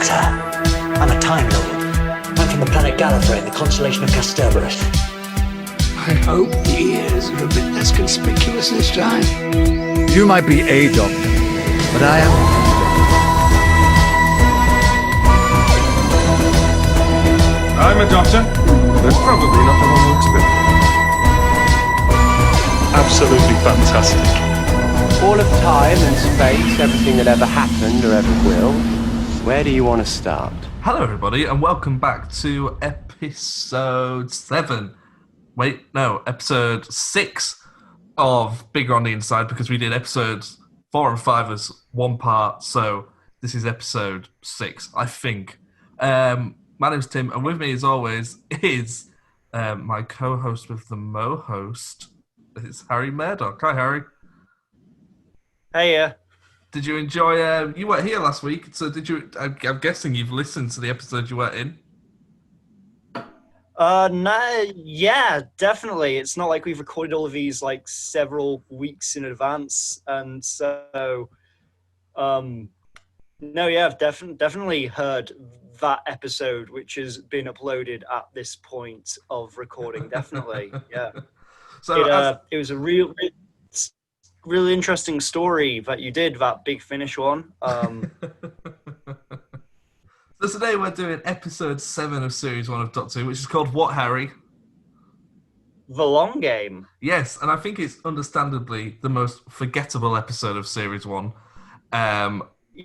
Doctor. I'm a Time Lord. I'm from the planet Gallifrey in the constellation of Kasterborous. I hope the ears are a bit less conspicuous this time. You might be a doctor, but I am. I'm a doctor, but probably not the one who expected. Absolutely fantastic. All of time and space, everything that ever happened or ever will. Where do you want to start? Hello, everybody, and welcome back to episode 7. Wait, no, episode 6 of Bigger on the Inside, because we did episodes 4 and 5 as one part, so this is episode 6, I think. My name's Tim, and with me, as always, is my co-host with the Mo-host. It's Harry Murdoch. Hi, Harry. Hey, Did you enjoy... you weren't here last week, so did you... I'm guessing you've listened to the episode you weren't in. No, yeah, definitely. It's not like we've recorded all of these like several weeks in advance, and so, no, yeah, I've definitely heard that episode, which has been uploaded at this point of recording. Definitely, yeah. So it was a really interesting story that you did, that Big Finish one. So today we're doing episode 7 of series 1 of Doctor Who, which is called What, Harry? The Long Game. Yes, and I think it's understandably the most forgettable episode of series 1. I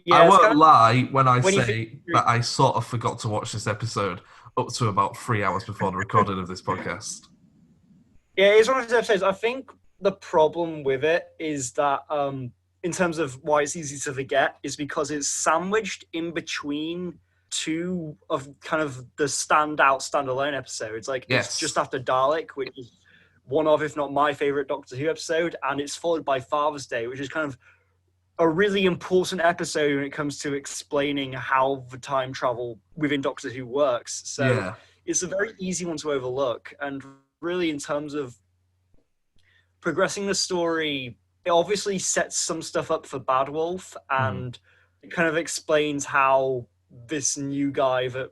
won't lie when I say that I sort of forgot to watch this episode up to about 3 hours before the recording of this podcast. Yeah, it's one of those episodes. I think the problem with it is that, in terms of why it's easy to forget, is because it's sandwiched in between two of kind of the standalone episodes. Like, It's just after Dalek, which is one of, if not my favourite Doctor Who episode, and it's followed by Father's Day, which is kind of a really important episode when it comes to explaining how the time travel within Doctor Who works. So It's a very easy one to overlook, and really in terms of progressing the story, it obviously sets some stuff up for Bad Wolf, and it kind of explains how this new guy that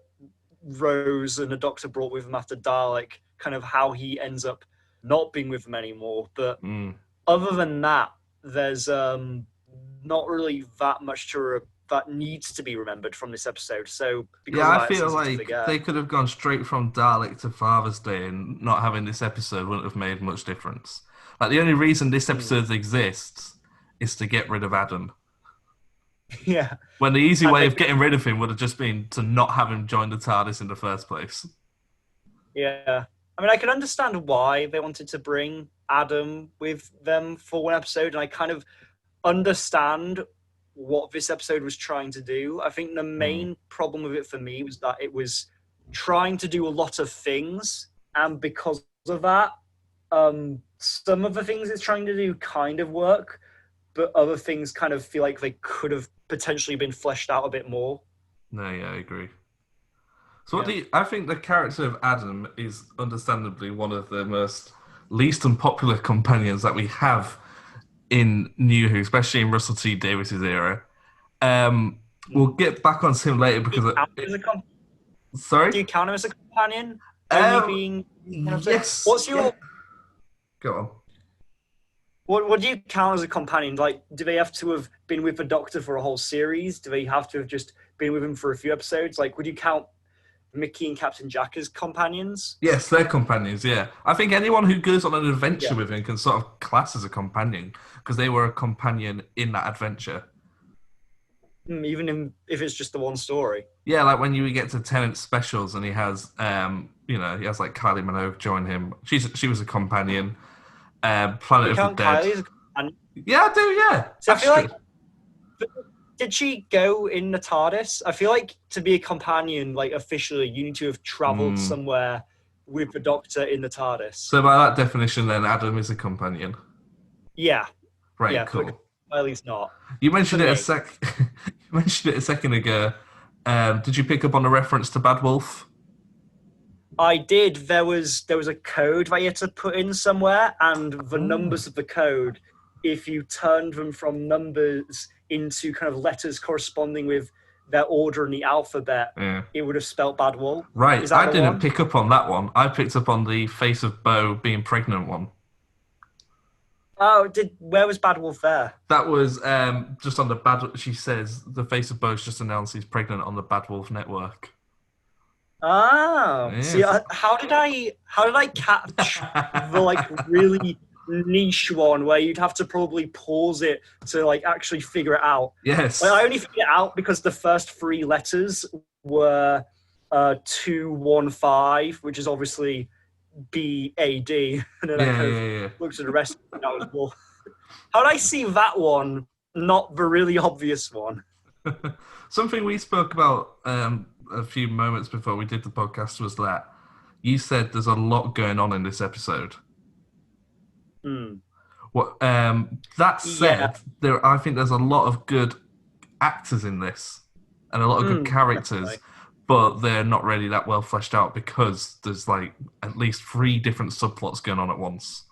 Rose and the Doctor brought with him after Dalek, kind of how he ends up not being with them anymore. But other than that, there's not really that much that needs to be remembered from this episode. So I feel like they could have gone straight from Dalek to Father's Day, and not having this episode wouldn't have made much difference. Like, the only reason this episode exists is to get rid of Adam. Yeah. When the easy way of getting rid of him would have just been to not have him join the Tardis in the first place. Yeah. I mean, I can understand why they wanted to bring Adam with them for one episode, and I kind of understand what this episode was trying to do. I think the main problem with it for me was that it was trying to do a lot of things, and because of that, some of the things it's trying to do kind of work, but other things kind of feel like they could have potentially been fleshed out a bit more. No, yeah, I agree. So I think the character of Adam is understandably one of the most least unpopular companions that we have in New Who, especially in Russell T Davies' era. We'll get back onto him later because... Sorry? Do you count him as a companion? Yes. What's your... Yeah. Go on. What do you count as a companion? Like, do they have to have been with the Doctor for a whole series? Do they have to have just been with him for a few episodes? Like, would you count Mickey and Captain Jack as companions? Yes, they're companions, yeah. I think anyone who goes on an adventure with him can sort of class as a companion, because they were a companion in that adventure. Even if it's just the one story. Yeah, like when you get to Tennant's specials and he has, he has like Kylie Minogue join him. She was a companion. Planet of the Dead. Kylie as a companion? Yeah, I do, yeah. So I feel like... Did she go in the TARDIS? I feel like to be a companion, like officially, you need to have travelled somewhere with the Doctor in the TARDIS. So by that definition, then Adam is a companion. Yeah. Right. Yeah, cool. Kylie's not. You mentioned it You mentioned it a second ago. Did you pick up on the reference to Bad Wolf? I did. There was a code that you had to put in somewhere, and the numbers of the code, if you turned them from numbers into kind of letters corresponding with their order in the alphabet, Yeah. it would have spelt Bad Wolf. Right, Is that I the didn't one? pick up on that one. I picked up on the face of Bo being pregnant one. Oh, where was Bad Wolf there? That was just on the Bad. She says the face of Bo's just announced he's pregnant on the Bad Wolf network. Oh, Yes. see, how did I catch the like really niche one where you'd have to probably pause it to like actually figure it out? Yes. Like, I only figured it out because the first three letters were 215, which is obviously BAD, and then I kind of looked at the rest and that was well. How did I see that one? Not the really obvious one. Something we spoke about a few moments before we did the podcast was that you said there's a lot going on in this episode. What that said, I think there's a lot of good actors in this and a lot of good characters, definitely. but they're not really that well fleshed out because there's like at least 3 different subplots going on at once.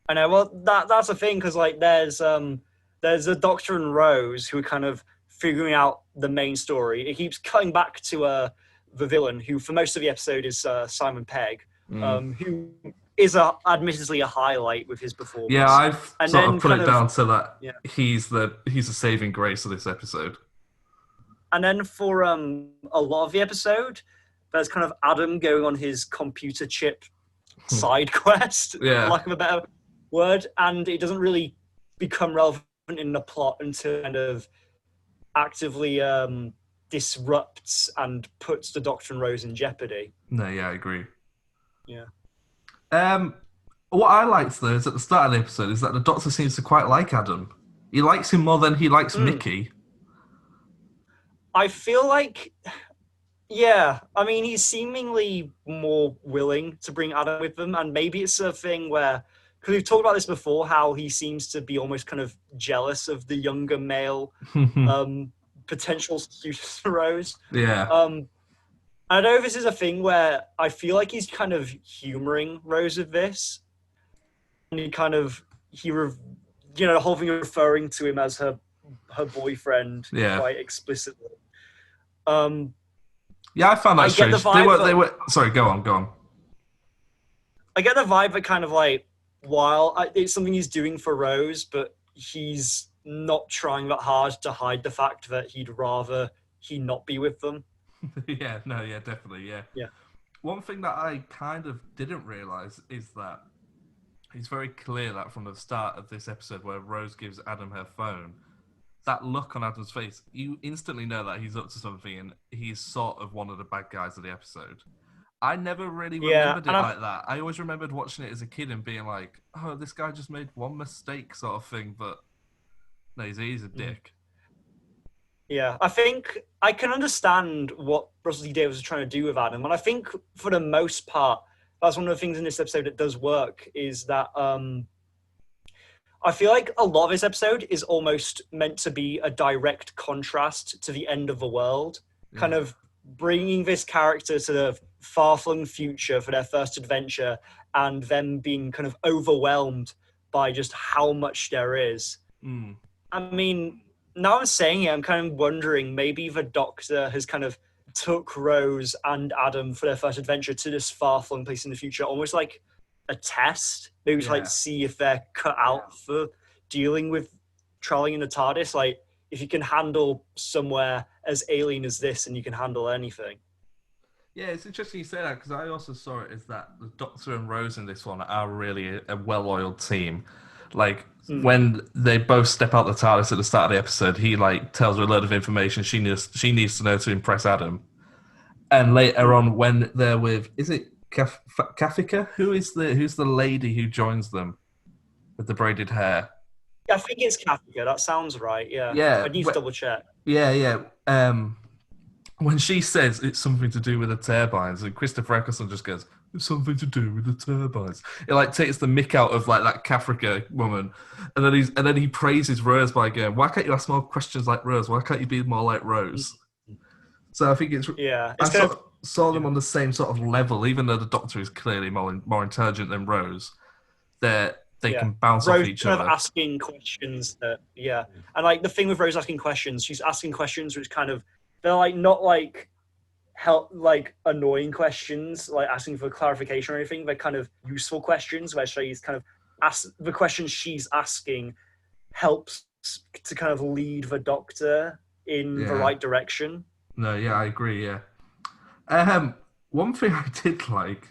I know. Well, that's the thing because like there's a Doctor and Rose who are kind of figuring out the main story. It keeps cutting back to the villain, who for most of the episode is Simon Pegg, who is admittedly a highlight with his performance. Yeah, I've and sort then of put it down to that. Yeah. He's the saving grace of this episode. And then for a lot of the episode, there's kind of Adam going on his computer chip side quest, for lack of a better word, and it doesn't really become relevant in the plot until kind of actively disrupts and puts the Doctor and Rose in jeopardy. No, yeah, I agree. Yeah. What I liked though is at the start of the episode is that the Doctor seems to quite like Adam. He likes him more than he likes Mickey. I feel like, yeah, I mean, he's seemingly more willing to bring Adam with them, and maybe it's a thing where, because we've talked about this before, how he seems to be almost kind of jealous of the younger male potential students for Rose. Yeah. I know this is a thing where I feel like he's kind of humoring Rose with this, and the whole thing referring to him as her boyfriend quite explicitly. Yeah, I found that strange. They were. Sorry, go on. I get the vibe that kind of like, while it's something he's doing for Rose, but he's not trying that hard to hide the fact that he'd rather he not be with them. Definitely. One thing that I kind of didn't realise is that it's very clear that from the start of this episode where Rose gives Adam her phone, that look on Adam's face, you instantly know that he's up to something and he's sort of one of the bad guys of the episode. I never really remembered it like that. I always remembered watching it as a kid and being like, oh, this guy just made one mistake sort of thing, but no, he's a dick. Yeah, I think I can understand what Russell T Davies was trying to do with Adam, and I think for the most part, that's one of the things in this episode that does work, is that I feel like a lot of this episode is almost meant to be a direct contrast to the end of the world, kind of bringing this character to the far-flung future for their first adventure and them being kind of overwhelmed by just how much there is. I mean, now I'm saying it, I'm kind of wondering, maybe the Doctor has kind of took Rose and Adam for their first adventure to this far-flung place in the future, almost like a test, maybe to like see if they're cut out for dealing with traveling in the TARDIS. Like, if you can handle somewhere as alien as this, and you can handle anything. Yeah, it's interesting you say that, because I also saw it as that the Doctor and Rose in this one are really a well-oiled team. Like, when they both step out the TARDIS at the start of the episode, he like tells her a load of information she needs to know to impress Adam. And later on, when they're with, is it Kafika? Who's the lady who joins them with the braided hair? I think it's Kafika. That sounds right. Yeah. Yeah. I need to double check. Yeah. When she says it's something to do with the turbines, and Christopher Eccleston just goes, "It's something to do with the turbines." It like takes the mick out of like that Kafrika woman, and then he praises Rose by going, "Why can't you ask more questions like Rose? Why can't you be more like Rose?" So I think it's I saw them on the same sort of level, even though the Doctor is clearly more intelligent than Rose. They can bounce Rose off each kind other. of asking questions and like the thing with Rose asking questions, she's asking questions which kind of they're like not like annoying questions, like asking for clarification or anything. They're kind of useful questions where she's kind of the questions she's asking helps to kind of lead the Doctor in the right direction. No, yeah, I agree. Yeah. One thing I did like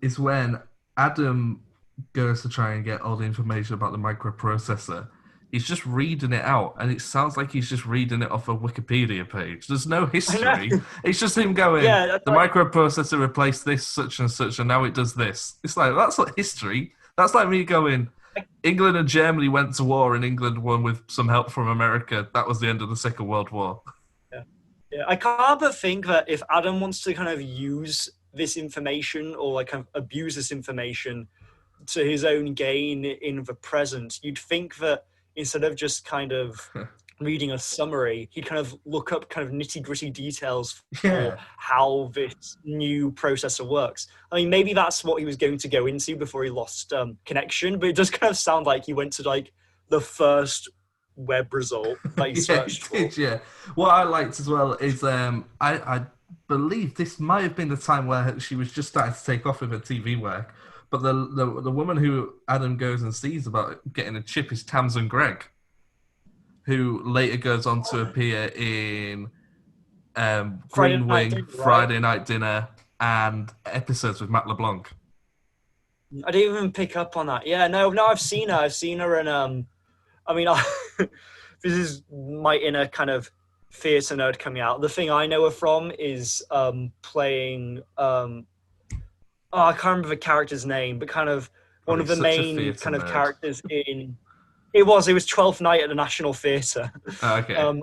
is when Adam goes to try and get all the information about the microprocessor. He's just reading it out, and it sounds like he's just reading it off a Wikipedia page. There's no history. It's just him going, the microprocessor replaced this, such and such, and now it does this. It's like, that's not history. That's like me going, England and Germany went to war, and England won with some help from America. That was the end of the Second World War. Yeah, I can't but think that if Adam wants to kind of use this information or like kind of abuse this information to his own gain in the present, you'd think that instead of just kind of reading a summary, he'd kind of look up kind of nitty-gritty details for how this new processor works. I mean, maybe that's what he was going to go into before he lost connection, but it does kind of sound like he went to like the first web result that he searched for. Yeah. What I liked as well is I believe this might have been the time where she was just starting to take off with her TV work. But the woman who Adam goes and sees about getting a chip is Tamsin Gregg, who later goes on to appear in Green Wing, Friday Night Dinner, and episodes with Matt LeBlanc. I didn't even pick up on that. Yeah, no, I've seen her. I've seen her in, I mean, this is my inner kind of theatre nerd coming out. The thing I know her from is playing... I can't remember the character's name, but kind of one of the main kind of characters in... It was 12th Night at the National Theatre. Oh, okay.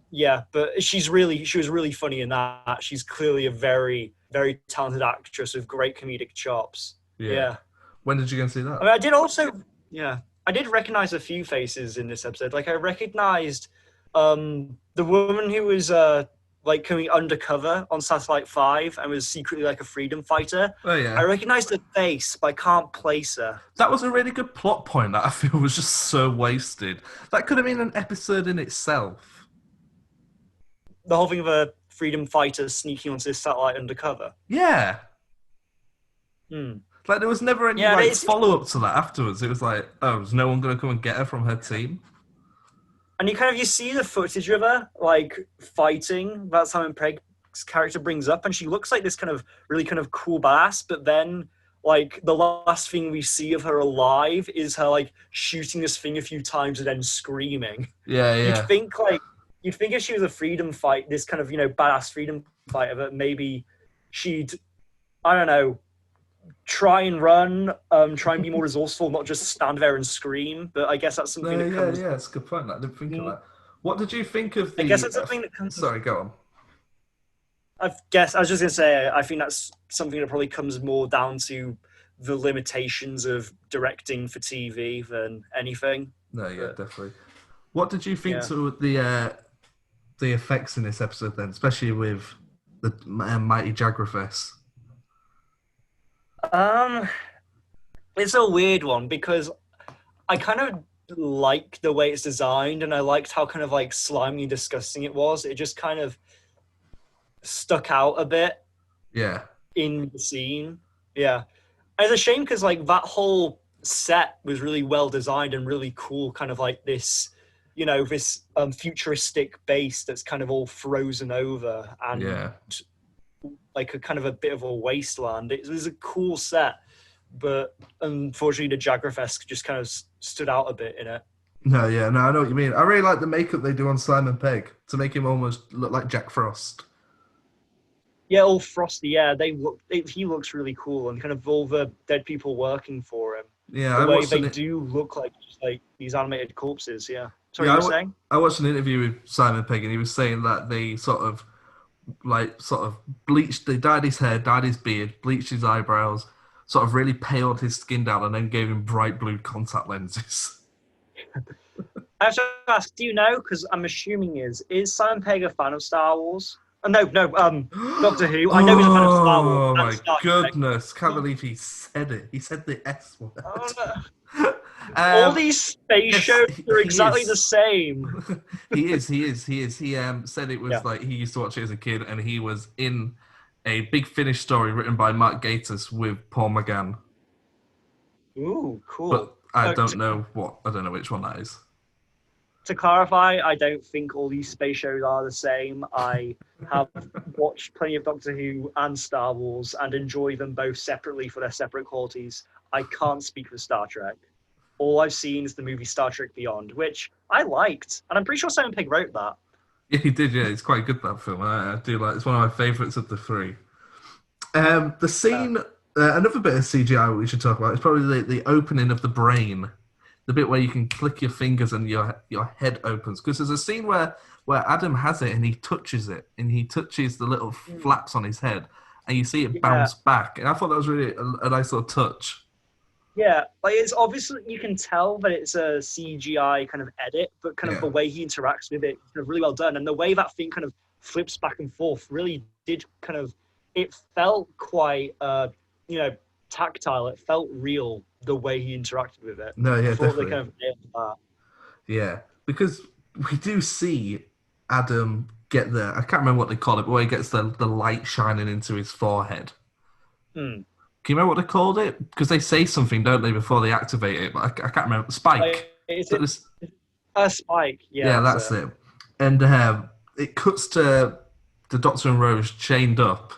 Yeah, but she was really funny in that. She's clearly a very, very talented actress with great comedic chops. Yeah. When did you go and see that? I mean, I did recognize a few faces in this episode. Like, I recognized the woman who was like coming undercover on Satellite 5 and was secretly like a freedom fighter. Oh, yeah. I recognized her face, but I can't place her. That was a really good plot point that I feel was just so wasted. That could have been an episode in itself. The whole thing of a freedom fighter sneaking onto this satellite undercover. Yeah. Like, there was never any follow-up to that afterwards. It was like, oh, is no one going to come and get her from her team? And you see the footage of her, like, fighting that Simon Pegg's character brings up, and she looks like this kind of really kind of cool badass, but then, like, the last thing we see of her alive is her, like, shooting this thing a few times and then screaming. Yeah. You'd think if she was a freedom fight, this kind of, badass freedom fighter, that maybe she'd, I don't know, try and run, try and be more resourceful, not just stand there and scream. But I guess that's something that comes... Yeah, it's a good point. I didn't think of that. What did you think of the... I guess that's something that comes... Sorry, go on. I was just going to say, I think that's something that probably comes more down to the limitations of directing for TV than anything. No, yeah, definitely. What did you think to the effects in this episode then, especially with the mighty Jagrafess? It's a weird one because I kind of like the way it's designed, and I liked how kind of like slimy and disgusting it was. It just kind of stuck out a bit. Yeah. In the scene. Yeah. And it's a shame because like that whole set was really well designed and really cool, kind of like this, this futuristic base that's kind of all frozen over and like a kind of a bit of a wasteland. It was a cool set, but unfortunately the Jagrafess just kind of stood out a bit in it. No, I know what you mean. I really like the makeup they do on Simon Pegg to make him almost look like Jack Frost. Yeah, all frosty. Yeah, he looks really cool, and kind of all the dead people working for him. Yeah, the way they do look like just like these animated corpses. Yeah. Sorry, you were saying? I watched an interview with Simon Pegg, and he was saying that they sort of bleached. They dyed his hair, dyed his beard, bleached his eyebrows, sort of really paled his skin down, and then gave him bright blue contact lenses. I have to ask, do you know? Because I'm assuming is Simon Pegg a fan of Star Wars? No, Doctor Who. I know he's a fan of Star Wars. Oh my goodness! Can't believe he said it. He said the S word. Oh, no. All these space yes, shows are he exactly is. the same. He is. He said it was Yeah. like he used to watch it as a kid, and he was in a Big Finish story written by Mark Gatiss with Paul McGann. Ooh, cool. But I don't know which one that is. To clarify, I don't think all these space shows are the same. I have watched plenty of Doctor Who and Star Wars and enjoy them both separately for their separate qualities. I can't speak for Star Trek. All I've seen is the movie Star Trek Beyond, which I liked, and I'm pretty sure Simon Pegg wrote that. Yeah, he did. Yeah, it's quite good, that film. I do like. It's one of my favourites of the three. The scene, another bit of CGI we should talk about is probably the opening of the brain, the bit where you can click your fingers and your head opens. Because there's a scene where Adam has it and he touches it, and he touches the little flaps on his head, and you see it bounce back. And I thought that was really a nice little touch. Yeah, like it's obviously you can tell that it's a CGI kind of edit, but kind of the way he interacts with it, kind of really well done, and the way that thing kind of flips back and forth really did kind of. It felt quite, tactile. It felt real the way he interacted with it. No, yeah, definitely. They kind of nailed that. Yeah, because we do see Adam get I can't remember what they call it, but where he gets the light shining into his forehead. Can you remember what they called it? Because they say something, don't they, before they activate it? But I can't remember. Spike. A spike. Yeah. Yeah, that's it. And it cuts to the Doctor and Rose chained up,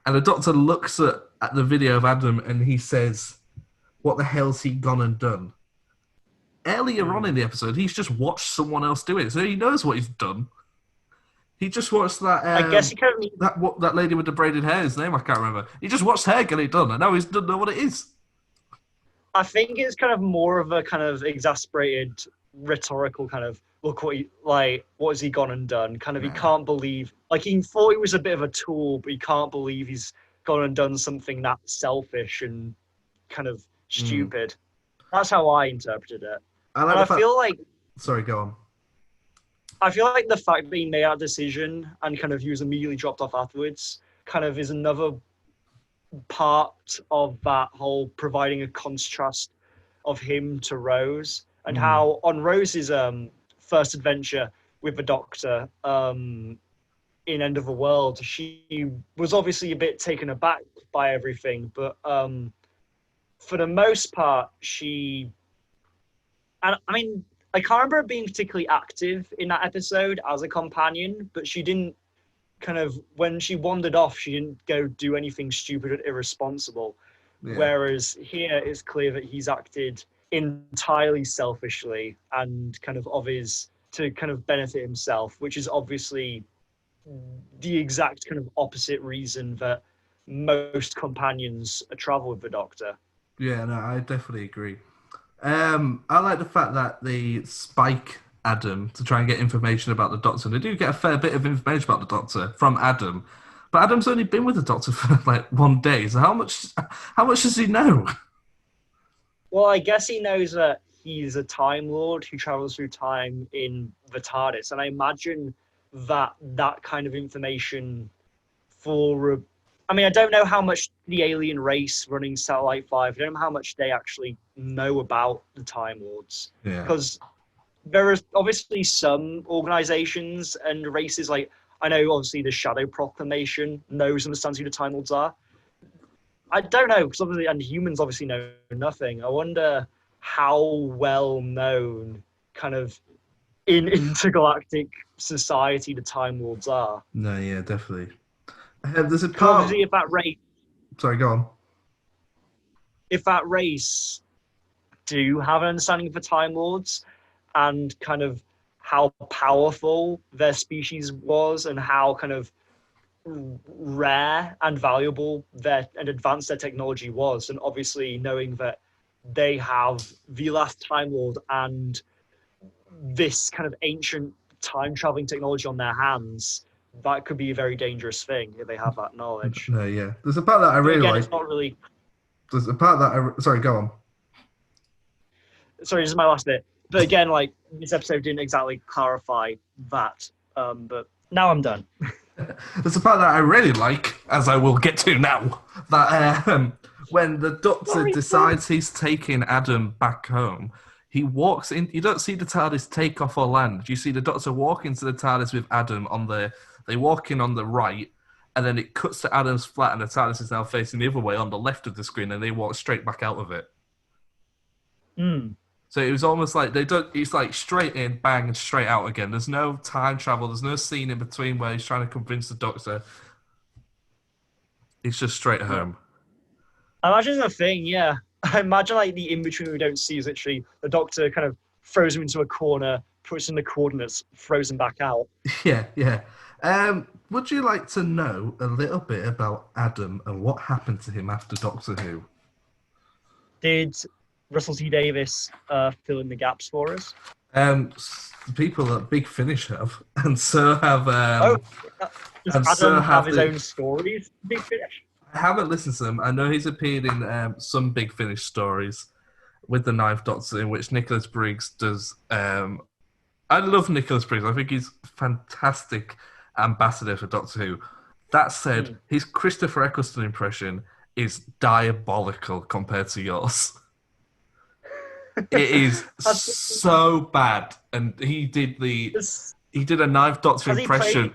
and the Doctor looks at the video of Adam and he says, "What the hell's he gone and done?" Earlier on in the episode, he's just watched someone else do it, so he knows what he's done. He just watched that. I guess he kind of that lady with the braided hair. His name I can't remember. He just watched her get it done, and now he doesn't know what it is. I think it's kind of more of a kind of exasperated, rhetorical kind of look what has he gone and done? Kind of he can't believe he thought he was a bit of a tool, but he can't believe he's gone and done something that selfish and kind of stupid. That's how I interpreted it. I feel like. Sorry, go on. I feel like the fact that he made that decision and kind of he was immediately dropped off afterwards kind of is another part of that whole providing a contrast of him to Rose and how on Rose's first adventure with the Doctor in End of the World, she was obviously a bit taken aback by everything, but for the most part, I can't remember her being particularly active in that episode as a companion, but she didn't when she wandered off, she didn't go do anything stupid or irresponsible. Yeah. Whereas here it's clear that he's acted entirely selfishly and to benefit himself, which is obviously the exact kind of opposite reason that most companions travel with the Doctor. Yeah, no, I definitely agree. I like the fact that they spike Adam to try and get information about the Doctor. And they do get a fair bit of information about the Doctor from Adam. But Adam's only been with the Doctor for 1 day. So how much does he know? Well, I guess he knows that he's a Time Lord who travels through time in the Tardis. And I imagine that kind of information I don't know how much the alien race running Satellite 5, I don't know how much they actually know about the Time Lords. Yeah. Because there are obviously some organizations and races, I know obviously the Shadow Proclamation knows and understands who the Time Lords are. I don't know, because obviously, and humans obviously know nothing. I wonder how well known kind of in intergalactic society the Time Lords are. No, yeah, definitely. There's a part. Obviously, if that race. Sorry, go on. If that race do have an understanding of the Time Lords and kind of how powerful their species was and how kind of rare and valuable and advanced their technology was, and obviously knowing that they have the last Time Lord and this kind of ancient time traveling technology on their hands, that could be a very dangerous thing if they have that knowledge. No, yeah. There's a part that I really like. It's not really. There's a part that sorry, go on. Sorry, this is my last bit. But again, this episode didn't exactly clarify that. But now I'm done. There's a part that I really like, as I will get to now, that when the Doctor decides he's taking Adam back home, he walks in. You don't see the TARDIS take off or land. You see the Doctor walk into the TARDIS with Adam on the. They walk in on the right, and then it cuts to Adam's flat, and the TARDIS is now facing the other way on the left of the screen, and they walk straight back out of it. So it was almost like they don't. It's like straight in, bang, and straight out again. There's no time travel. There's no scene in between where he's trying to convince the Doctor. It's just straight home. I imagine the thing, yeah. I imagine like the in between we don't see is literally the Doctor kind of throws him into a corner, puts in the coordinates, throws him back out. Yeah. Would you like to know a little bit about Adam and what happened to him after Doctor Who? Did Russell T Davies fill in the gaps for us? People at Big Finish have, and so have. Does Adam have his own stories? Big Finish. I haven't listened to them. I know he's appeared in some Big Finish stories with the Ninth Doctor, in which Nicholas Briggs does. I love Nicholas Briggs. I think he's a fantastic ambassador for Doctor Who. That said, his Christopher Eccleston impression is diabolical compared to yours. It is so bad, and he did a Ninth Doctor impression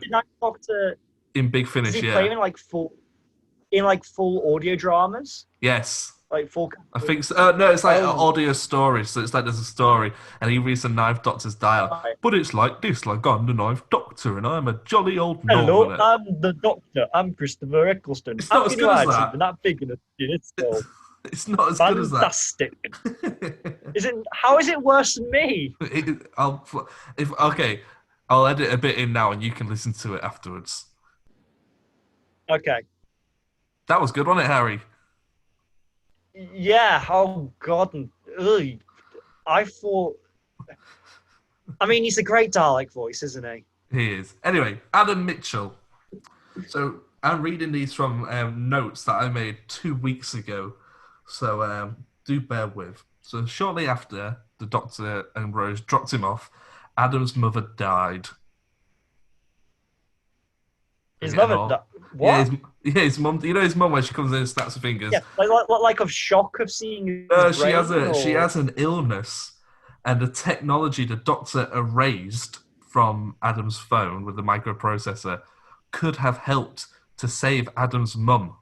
in Big Finish. Does he play in like full audio dramas? Yes, like full. I think so. No, it's like audio stories. So it's like there's a story, and he reads the Ninth Doctor's dialogue. Right. But it's like this: like I'm the Ninth Doctor, and I'm a jolly old Hello, Northerner. I'm the Doctor. I'm Christopher Eccleston. It's not as good as that. Not big enough. It's not as good as that. Fantastic. How is it worse than me? I'll edit a bit in now, and you can listen to it afterwards. Okay. That was good, wasn't it, Harry? Yeah. Oh God. Ugh. I thought. I mean, he's a great Dalek voice, isn't he? He is. Anyway, Adam Mitchell. So I'm reading these from notes that I made 2 weeks ago. So do bear with. So shortly after the Doctor and Rose dropped him off, Adam's mother died. His mother died? What? Yeah, his mum. You know his mum when she comes in and snaps her fingers. Yeah, like of shock of seeing. No, she has an illness, and the technology the Doctor erased from Adam's phone with the microprocessor could have helped to save Adam's mum.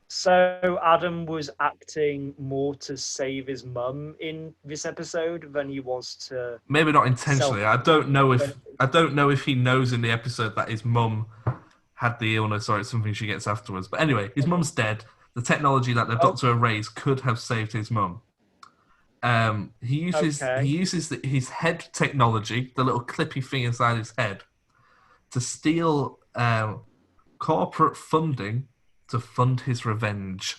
So Adam was acting more to save his mum in this episode than he was to. Maybe not intentionally. I don't know if he knows in the episode that his mum had the illness or it's something she gets afterwards. But anyway, his mum's dead. The technology that the Doctor erased could have saved his mum. He uses his head technology, the little clippy thing inside his head, to steal corporate funding to fund his revenge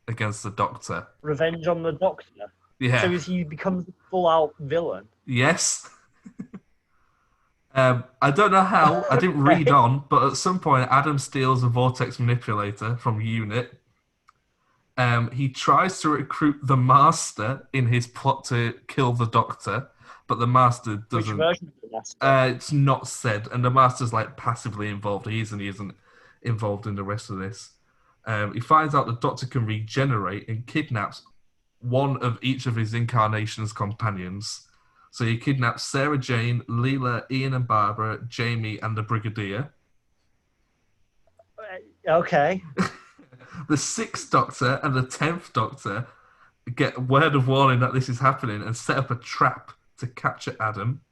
against the Doctor. Revenge on the Doctor? Yeah. So he becomes a full-out villain? Yes. I don't know how, I didn't read on, but at some point Adam steals a vortex manipulator from UNIT. He tries to recruit the Master in his plot to kill the Doctor, but the Master doesn't. Which version of the Master? It's not said, and the Master's like passively involved. He isn't involved in the rest of this. He finds out the Doctor can regenerate and kidnaps one of each of his incarnation's companions. So he kidnaps Sarah Jane, Leela, Ian and Barbara, Jamie, and the Brigadier. Okay. The 6th Doctor and the 10th Doctor get word of warning that this is happening and set up a trap to capture Adam.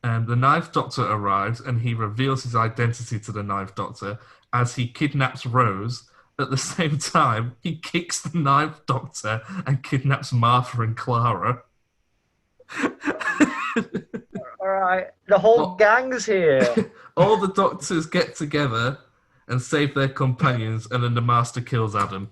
The 9th Doctor arrives and he reveals his identity to the 9th Doctor as he kidnaps Rose. At the same time, he kicks the 9th Doctor and kidnaps Martha and Clara. Alright, the whole gang's here. All the Doctors get together and save their companions, and then the Master kills Adam.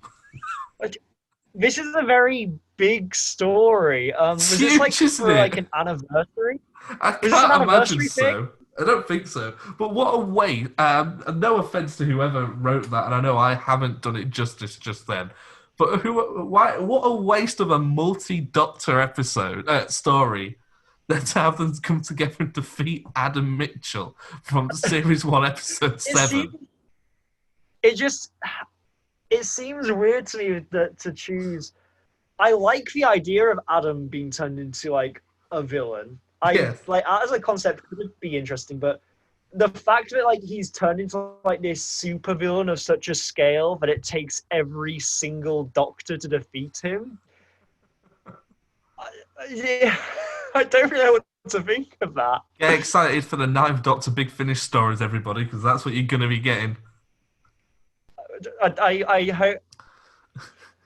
This is a very big story. Was this like isn't for it? like an anniversary? I can't imagine so. I don't think so. But what a waste. No offense to whoever wrote that, and I know I haven't done it justice just then. But what a waste of a multi-Doctor episode story Let's have them come together and defeat Adam Mitchell from Series 1, Episode 7. It seems weird to me to choose. I like the idea of Adam being turned into like a villain. Yes. Like as a concept could be interesting, but the fact that like he's turned into like this super villain of such a scale that it takes every single Doctor to defeat him. I don't really know what to think of that. Get excited for the 9th Doctor Big Finish stories, everybody, because that's what you're going to be getting. I hope.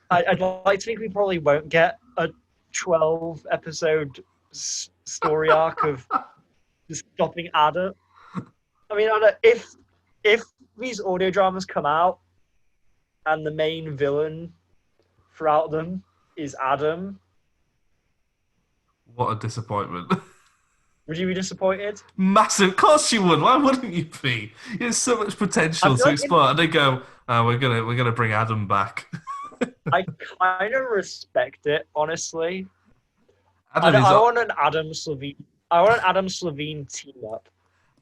I'd like to think we probably won't get a 12-episode story arc of just stopping Adam. I mean, if these audio dramas come out and the main villain throughout them is Adam, what a disappointment. would you be disappointed? Massive. Of course you would. Why wouldn't you be? There's so much potential to explore. And they go, we're gonna bring Adam back. I kind of respect it, honestly. I Adam want an Adam Slovene team up.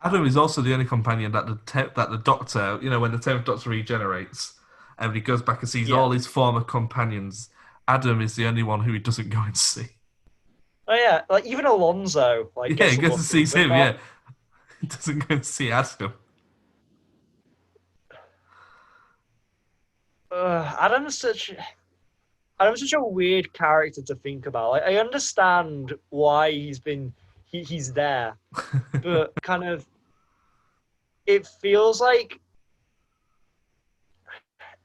Adam is also the only companion that the Doctor, when the 10th Doctor regenerates and he goes back and sees all his former companions, Adam is the only one who he doesn't go and see. Oh yeah, like even Alonso. Like, he goes and sees him. Yeah, he doesn't go and see Adam. Adam's such a weird character to think about. Like, I understand why he's there, but kind of it feels like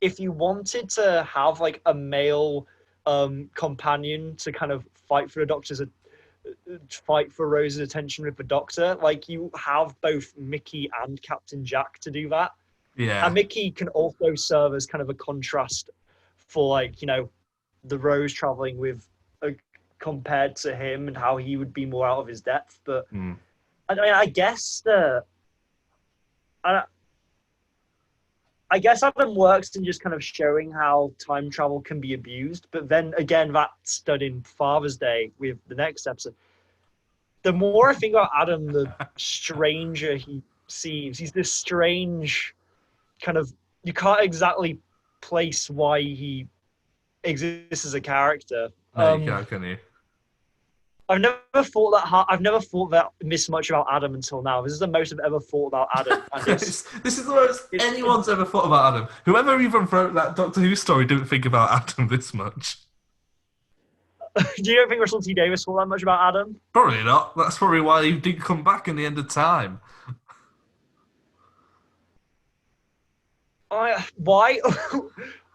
if you wanted to have like a male companion to kind of fight for Rose's attention with the Doctor, like you have both Mickey and Captain Jack to do that. Yeah. And Mickey can also serve as kind of a contrast for like, the Rose traveling with compared to him and how he would be more out of his depth. But I mean, I guess Adam works in just kind of showing how time travel can be abused. But then again, that's done in Father's Day with the next episode. The more I think about Adam, the stranger he seems. He's this strange kind of, you can't exactly place why he exists as a character. No, you can't, can you? I've never thought that this much about Adam until now. This is the most I've ever thought about Adam. And this is the most anyone's ever thought about Adam. Whoever even wrote that Doctor Who story didn't think about Adam this much. Do you don't think Russell T Davies thought that much about Adam? Probably not. That's probably why he didn't come back in the end of time. Why,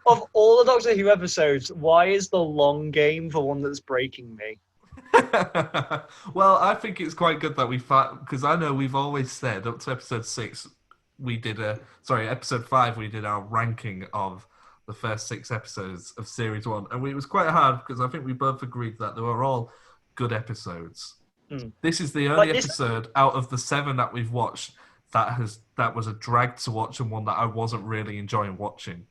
of all the Doctor Who episodes, why is the long game the one that's breaking me? Well, I think it's quite good that because I know we've always said up to episode 6, episode 5, we did our ranking of the first 6 episodes of series 1, and it was quite hard because I think we both agreed that they were all good episodes. This is the only episode out of the 7 that we've watched that was a drag to watch and one that I wasn't really enjoying watching.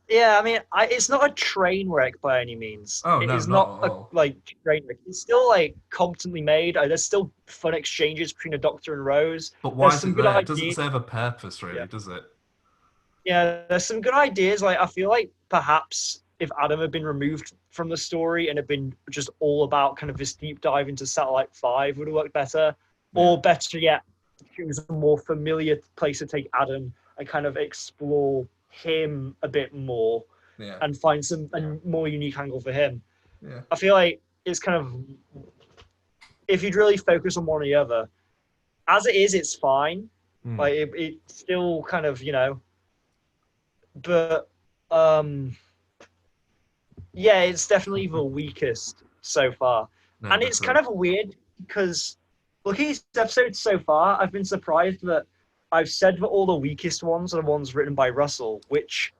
It's not a train wreck by any means. Oh, it no, is not not at a all. train wreck. It's still competently made. There's still fun exchanges between the Doctor and Rose. But why There's is some it good there? It ideas. doesn't serve a purpose, really, does it? Yeah, there's some good ideas. Like I feel like perhaps if Adam had been removed from the story and had been just all about kind of this deep dive into Satellite 5 would have worked better. Yeah. Or better yet, it was a more familiar place to take Adam and kind of explore him a bit more and find a more unique angle for him. Yeah. I feel like it's kind of, if you'd really focus on one or the other, as it is, it's fine. Like it's still kind of, but it's definitely the weakest so far. No, and it's kind of weird because looking at these episodes so far, I've been surprised that I've said that all the weakest ones are the ones written by Russell, which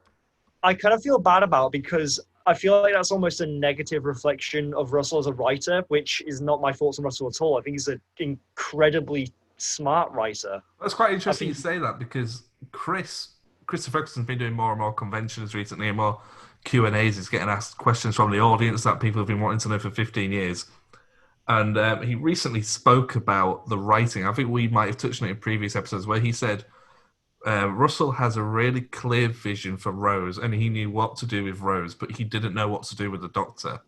I kind of feel bad about because I feel like that's almost a negative reflection of Russell as a writer, which is not my thoughts on Russell at all. I think he's an incredibly smart writer. That's quite interesting you say that because Christopher Eccleston's been doing more and more conventions recently and more Q&As. He's getting asked questions from the audience that people have been wanting to know for 15 years. And he recently spoke about the writing. I think we might have touched on it in previous episodes where he said Russell has a really clear vision for Rose and he knew what to do with Rose, but he didn't know what to do with the Doctor,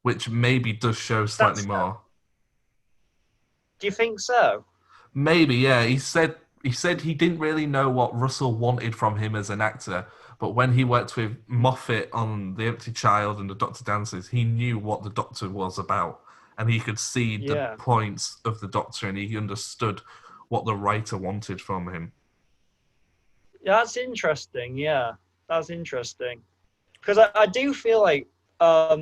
which maybe does show slightly more. Do you think so? Maybe, yeah. He said he didn't really know what Russell wanted from him as an actor, but when he worked with Moffat on The Empty Child and The Doctor Dances, he knew what the Doctor was about, and he could see the points of the Doctor, and he understood what the writer wanted from him. Yeah, that's interesting. Yeah, that's interesting. Because I do feel like a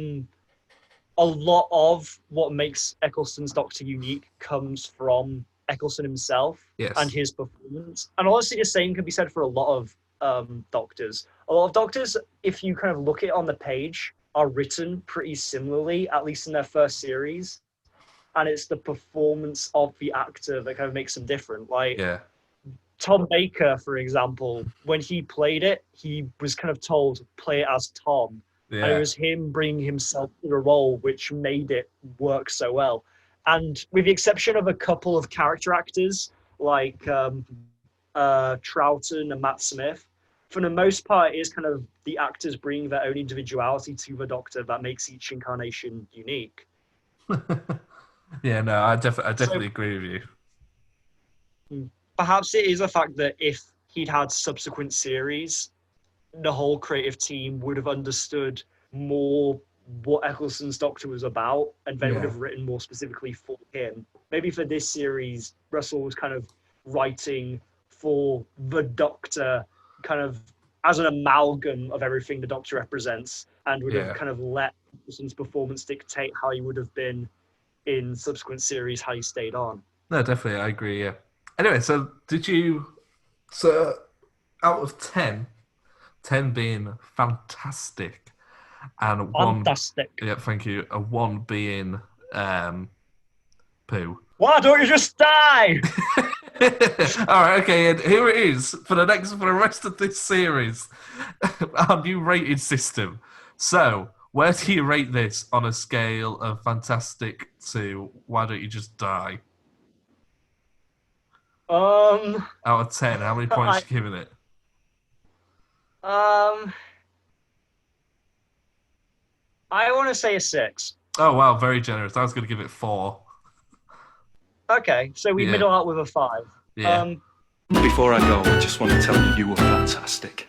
lot of what makes Eccleston's Doctor unique comes from Eccleston himself and his performance. And honestly, the same can be said for a lot of Doctors. A lot of Doctors, if you kind of look at it on the page, are written pretty similarly, at least in their first series. And it's the performance of the actor that kind of makes them different. Like Tom Baker, for example, when he played it, he was kind of told, play it as Tom. Yeah. And it was him bringing himself to the role, which made it work so well. And with the exception of a couple of character actors, like Troughton and Matt Smith, for the most part, it is kind of the actors bringing their own individuality to the Doctor that makes each incarnation unique. Yeah, no, I definitely agree with you. Perhaps it is a fact that if he'd had subsequent series, the whole creative team would have understood more what Eccleston's Doctor was about, and they would have written more specifically for him. Maybe for this series, Russell was kind of writing for the Doctor, kind of as an amalgam of everything the Doctor represents, and would have kind of let Eccleston's performance dictate how he would have been in subsequent series, how he stayed on. No, definitely, I agree, yeah. Anyway, so out of 10, 10 being fantastic, and fantastic. Yeah, thank you. A 1 being poo. Why don't you just die? All right, okay. And here it is for the rest of this series, our new rating system. So, where do you rate this on a scale of fantastic to why don't you just die? Out of 10, how many points are you giving it? I want to say a 6. Oh wow, very generous. I was going to give it 4. Okay, so we middle out with a 5. Yeah. Before I go, I just want to tell you you were fantastic.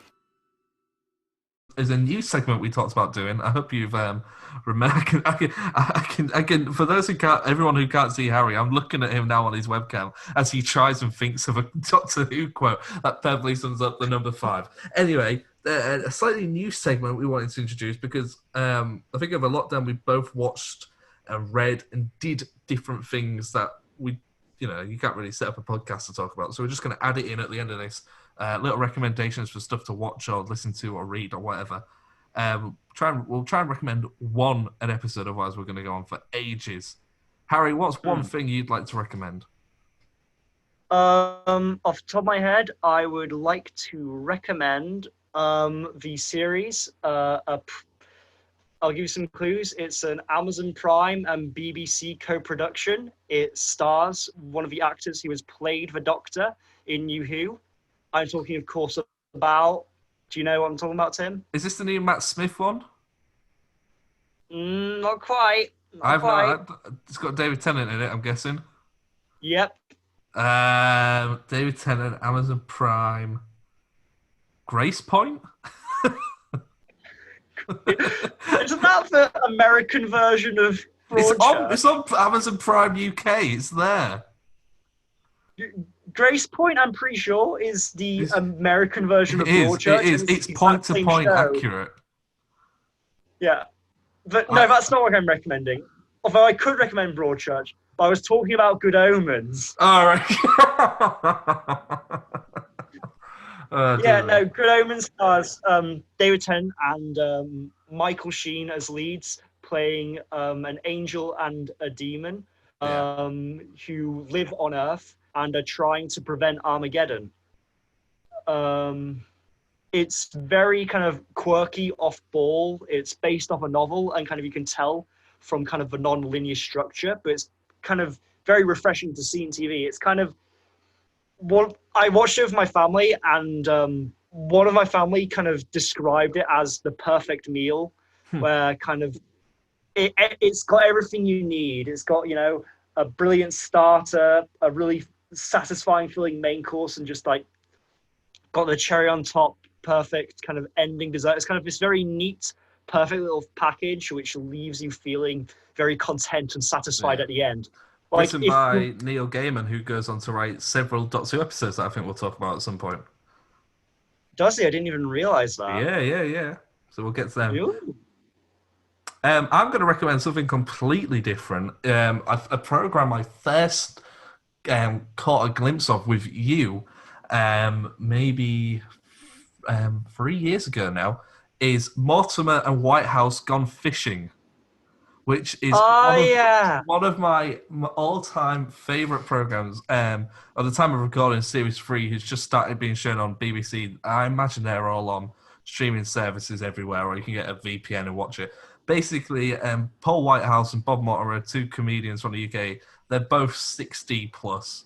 There's a new segment we talked about doing. I hope you've remember. I can. For those everyone who can't see Harry, I'm looking at him now on his webcam as he tries and thinks of a Doctor Who quote that perfectly sums up the number 5. Anyway, a slightly new segment we wanted to introduce because I think over lockdown we both watched and read and did different things that you can't really set up a podcast to talk about. So we're just going to add it in at the end of this. Little recommendations for stuff to watch or listen to or read or whatever. We'll try and recommend one an episode, otherwise we're going to go on for ages. Harry, what's one thing you'd like to recommend? Off the top of my head, I would like to recommend the series. I'll give you some clues. It's an Amazon Prime and BBC co-production. It stars one of the actors who has played the Doctor in NuWho. I'm talking, of course, about... Do you know what I'm talking about, Tim? Is this the new Matt Smith one? Not quite. It's got David Tennant in it, I'm guessing. Yep. David Tennant, Amazon Prime. Grace Point? Isn't that the American version of Broadchurch? It's on Amazon Prime UK. It's there. Grace Point, I'm pretty sure, is the American version of Broadchurch. It is. It's point-to-point accurate. Yeah. But no, that's not what I'm recommending. Although I could recommend Broadchurch, but I was talking about Good Omens. All right. No, Good Omens stars David Tennant and Michael Sheen as leads, playing an angel and a demon who live on Earth and are trying to prevent Armageddon. It's very kind of quirky, off-ball. It's based off a novel, and kind of you can tell from kind of a non-linear structure, but it's kind of very refreshing to see in TV. It's kind of what I watched it with my family, and one of my family kind of described it as the perfect meal, where kind of it's got everything you need. It's got, you know, a brilliant starter, a really satisfying feeling main course, and just like got the cherry on top, perfect kind of ending dessert. It's kind of this very neat, perfect little package which leaves you feeling very content and satisfied at the end. Like, Written by Neil Gaiman, who goes on to write several Doctor Who episodes that I think we'll talk about at some point. Does he? I didn't even realize that. Yeah. So we'll get to them. Ooh. I'm going to recommend something completely different. A program I first caught a glimpse of with you maybe 3 years ago now, is Mortimer and Whitehouse Gone Fishing, which is one of my all-time favourite programs. At the time of recording, Series 3 has just started being shown on BBC. I imagine they're all on streaming services everywhere, or you can get a VPN and watch it. Basically, Paul Whitehouse and Bob Mortimer are two comedians from the UK. They're both 60 plus.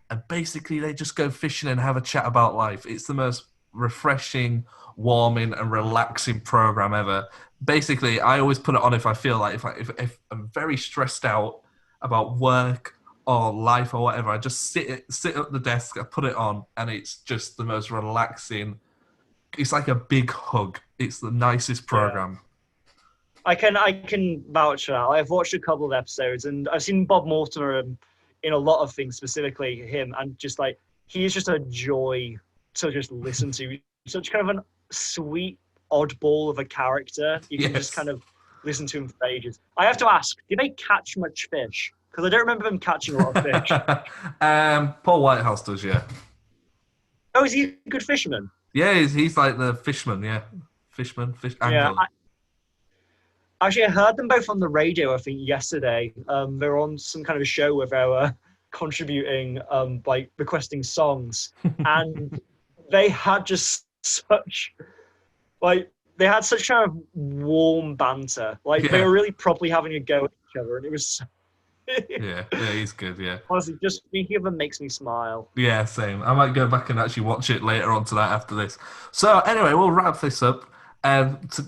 And basically, they just go fishing and have a chat about life. It's the most refreshing, warming, and relaxing program ever. Basically, I always put it on if I feel like if I'm very stressed out about work or life or whatever. I just sit at the desk, I put it on, and it's just the most relaxing. It's like a big hug. It's the nicest program. Yeah. I can vouch for that. I've watched a couple of episodes, and I've seen Bob Mortimer in a lot of things, specifically him, and just like he is just a joy to just listen to. Such kind of a sweet oddball of a character. You can just kind of listen to him for ages. I have to ask, did they catch much fish? Because I don't remember them catching a lot of fish. Paul Whitehouse does, yeah. Oh, is he a good fisherman? Yeah, he's like the fishman, yeah. Fish angler. Yeah, actually, I heard them both on the radio, I think, yesterday. They were on some kind of a show where they were contributing, like requesting songs. And they had just such, like, they had such kind of warm banter. Like, they were really properly having a go at each other. And it was... yeah, he's good, yeah. Honestly, just thinking of them makes me smile. Yeah, same. I might go back and actually watch it later on tonight after this. So, anyway, we'll wrap this up.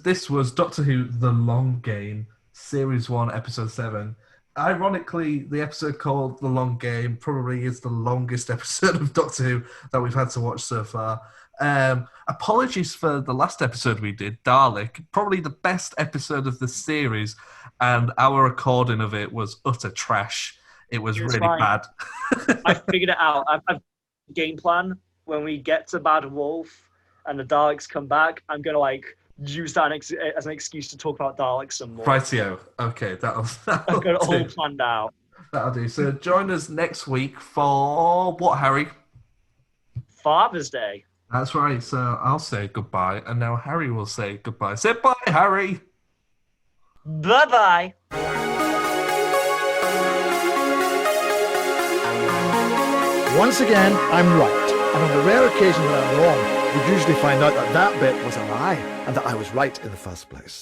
This was Doctor Who The Long Game, Series 1, Episode 7. Ironically, the episode called The Long Game probably is the longest episode of Doctor Who that we've had to watch so far. Apologies for the last episode we did, Dalek, probably the best episode of the series, and our recording of it was utter trash. It was really bad. I figured it out. I've a game plan. When we get to Bad Wolf and the Daleks come back, I'm going to like use that as an excuse to talk about Daleks some more. Rightio. Okay, that'll I've got it all planned out. That'll do. So join us next week for what, Harry? Father's Day. That's right. So I'll say goodbye, and now Harry will say goodbye. Say bye, Harry. Bye-bye. Once again, I'm right. And on the rare occasion that I'm wrong, we'd usually find out that that bit was a lie and that I was right in the first place.